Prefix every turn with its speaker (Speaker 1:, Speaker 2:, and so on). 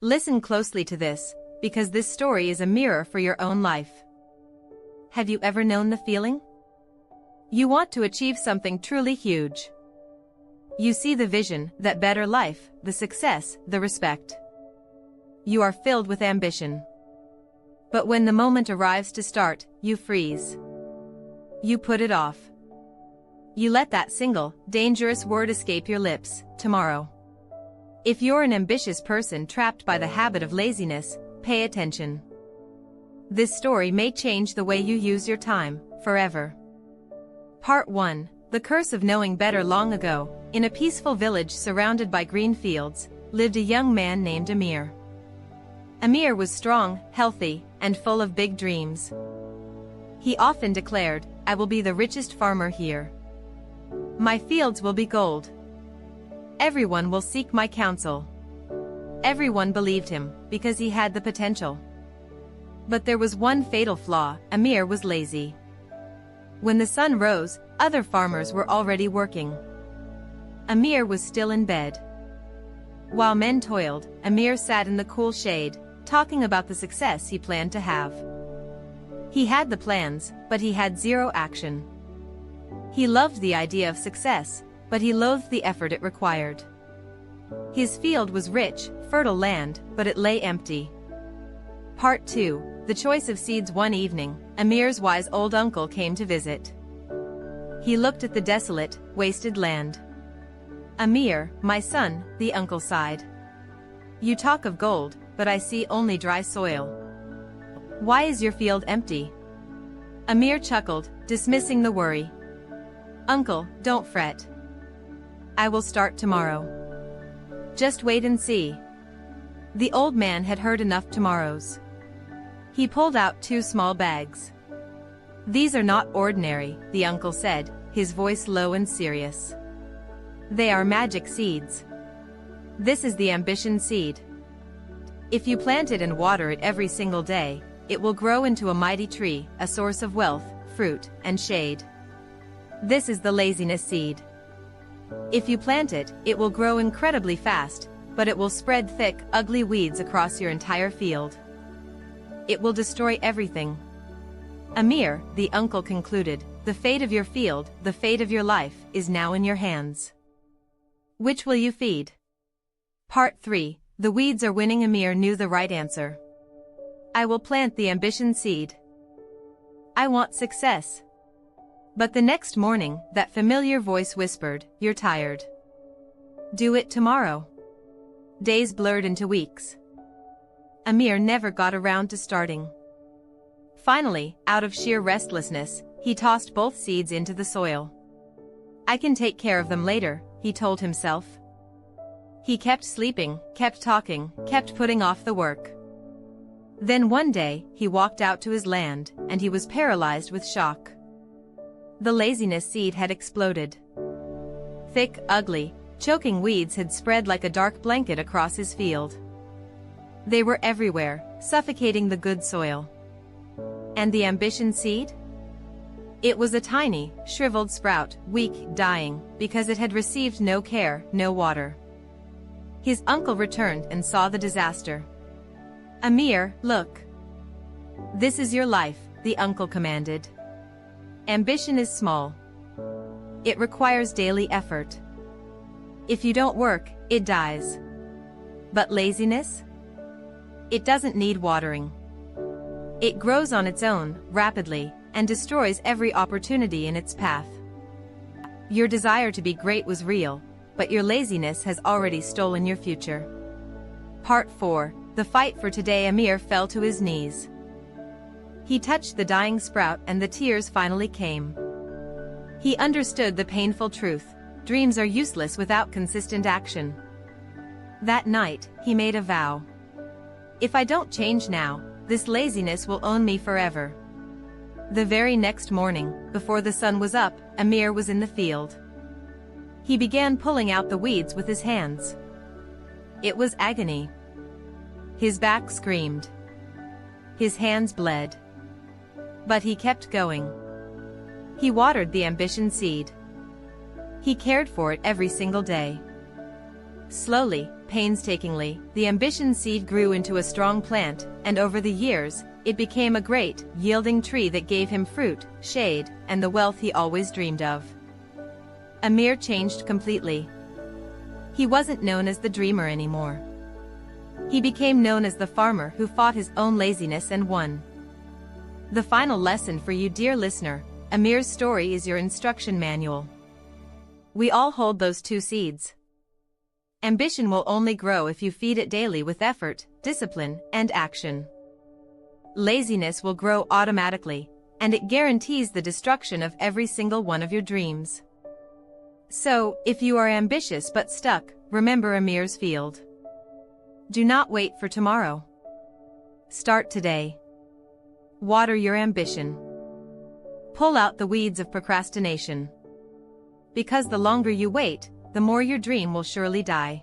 Speaker 1: Listen closely to this, because this story is a mirror for your own life. Have you ever known the feeling? You want to achieve something truly huge. You see the vision, that better life, the success, the respect. You are filled with ambition. But when the moment arrives to start, you freeze. You put it off. You let that single, dangerous word escape your lips, tomorrow. If you're an ambitious person trapped by the habit of laziness, pay attention. This story may change the way you use your time, forever. Part 1. The Curse of Knowing Better. Long ago, in a peaceful village surrounded by green fields, lived a young man named Amir. Amir was strong, healthy, and full of big dreams. He often declared, "I will be the richest farmer here. My fields will be gold. Everyone will seek my counsel." Everyone believed him, because he had the potential. But there was one fatal flaw: Amir was lazy. When the sun rose, other farmers were already working. Amir was still in bed. While men toiled, Amir sat in the cool shade, talking about the success he planned to have. He had the plans, but he had zero action. He loved the idea of success, but he loathed the effort it required. His field was rich, fertile land, but it lay empty. Part 2. The Choice of Seeds. One evening, Amir's wise old uncle came to visit. He looked at the desolate, wasted land. "Amir, my son," the uncle sighed. "You talk of gold, but I see only dry soil. Why is your field empty?" Amir chuckled, dismissing the worry. "Uncle, don't fret. I will start tomorrow. Just wait and see." The old man had heard enough tomorrows. He pulled out 2 small bags. "These are not ordinary," the uncle said, his voice low and serious. "They are magic seeds. This is the ambition seed. If you plant it and water it every single day, it will grow into a mighty tree, a source of wealth, fruit, and shade. This is the laziness seed. If you plant it, it will grow incredibly fast, but it will spread thick, ugly weeds across your entire field. It will destroy everything." "Amir," the uncle concluded, "the fate of your field, the fate of your life, is now in your hands. Which will you feed?" Part 3. The Weeds Are Winning. Amir knew the right answer. "I will plant the ambition seed. I want success." But the next morning, that familiar voice whispered, "You're tired. Do it tomorrow." Days blurred into weeks. Amir never got around to starting. Finally, out of sheer restlessness, he tossed both seeds into the soil. "I can take care of them later," he told himself. He kept sleeping, kept talking, kept putting off the work. Then one day, he walked out to his land, and he was paralyzed with shock. The laziness seed had exploded. Thick, ugly, choking weeds had spread like a dark blanket across his field. They were everywhere, suffocating the good soil. And the ambition seed? It was a tiny, shriveled sprout, weak, dying, because it had received no care, no water. His uncle returned and saw the disaster. "Amir, look. This is your life," the uncle commanded. "Ambition is small. It requires daily effort. If you don't work, it dies. But laziness? It doesn't need watering. It grows on its own, rapidly, and destroys every opportunity in its path. Your desire to be great was real, but your laziness has already stolen your future." Part 4. The Fight for Today. Amir fell to his knees. He touched the dying sprout and the tears finally came. He understood the painful truth: dreams are useless without consistent action. That night, he made a vow. "If I don't change now, this laziness will own me forever." The very next morning, before the sun was up, Amir was in the field. He began pulling out the weeds with his hands. It was agony. His back screamed. His hands bled. But he kept going. He watered the ambition seed. He cared for it every single day. Slowly, painstakingly, the ambition seed grew into a strong plant, and over the years, it became a great, yielding tree that gave him fruit, shade, and the wealth he always dreamed of. Amir changed completely. He wasn't known as the dreamer anymore. He became known as the farmer who fought his own laziness and won. The final lesson for you, dear listener: Amir's story is your instruction manual. We all hold those two seeds. Ambition will only grow if you feed it daily with effort, discipline, and action. Laziness will grow automatically, and it guarantees the destruction of every single one of your dreams. So, if you are ambitious but stuck, remember Amir's field. Do not wait for tomorrow. Start today. Water your ambition. Pull out the weeds of procrastination. Because the longer you wait, the more your dream will surely die.